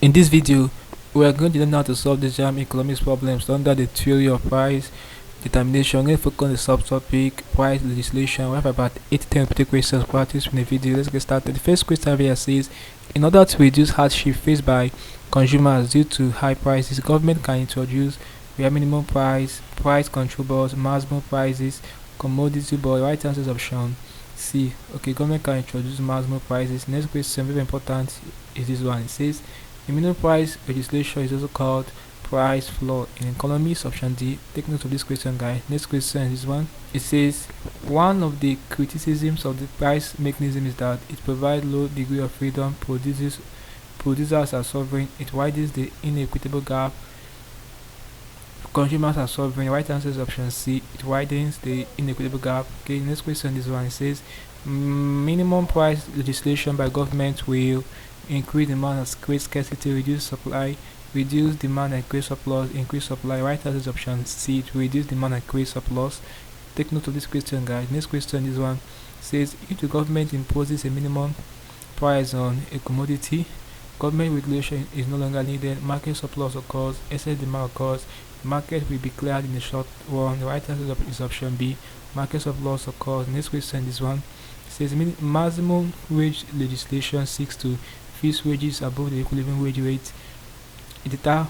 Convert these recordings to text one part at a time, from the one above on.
In this video, we are going to learn how to solve the JAMB economics problems under the theory of price determination. I'm going to focus on the subtopic price legislation. We have about 8 to 10 repeated questions practice in the video. Let's get started. The first question here says, in order to reduce hardship faced by consumers due to high prices, the government can introduce minimum price, price control boards, maximum prices, commodity board. Right answer is option C. Okay, government can introduce maximum prices. Next question, very important, is this one. It says the minimum price legislation is also called price floor in economics. Option D. Take note of this question, guys. Next question is this one. It says one of the criticisms of the price mechanism is that it provides low degree of freedom. Producers are sovereign. It widens the inequitable gap. Consumers are sovereign. Right answer is option C. It widens the inequitable gap. Okay, next question is one. It says minimum price legislation by government will increase demand and create scarcity, reduce supply, reduce demand and create surplus, increase supply. Right answer is option C. To reduce demand and create surplus. Take note of this question, guys. Next question is one. It says if the government imposes a minimum price on a commodity, government regulation is no longer needed. Market surplus occurs, excess demand occurs. Market will be cleared in the short run. The right answer is option B. Market surplus occurs. Next question is one. It says maximum wage legislation seeks to fix wages above the equilibrium wage rate, deter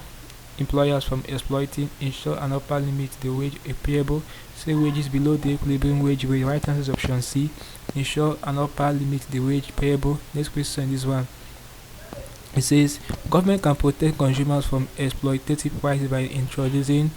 employers from exploiting, ensure an upper limit to the wage payable, say wages below the equilibrium wage rate. Right answer is option C. Ensure an upper limit to the wage payable. Next question is one. It says government can protect consumers from exploitative prices by introducing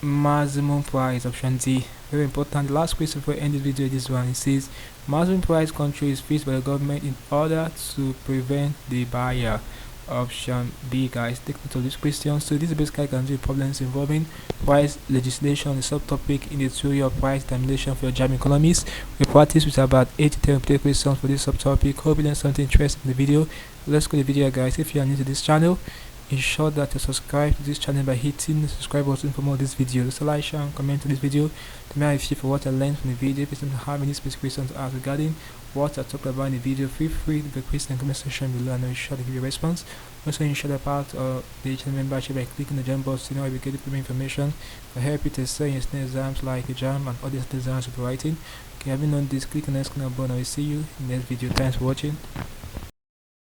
maximum price. Option D. Very important. The last question for end this video is this one. It says maximum price control is fixed by the government in order to prevent the buyer. Option B, guys. Take note of this question. So this is basically can do problems involving price legislation, the subtopic in the theory of price determination for your JAMB economics. We practice with about 8 to 10 repeated questions for this subtopic. Hope you learned something interesting in the video. Let's go to the video, guys. If you are new to this channel, ensure that you subscribe to this channel by hitting the subscribe button for more of this video. So like, share and comment on this video to me if you for what I learned from the video. If you have any specific questions to ask regarding what I talked about in the video, feel free to request in the comment section below and I'll be sure to give you a response. Also ensure that part of the channel membership by clicking the JAMB box, you know, we get the information to help you to excel in your exams like JAMB and other exams with writing. Okay, having done this, click on the next button. I will see you in the next video. Thanks for watching.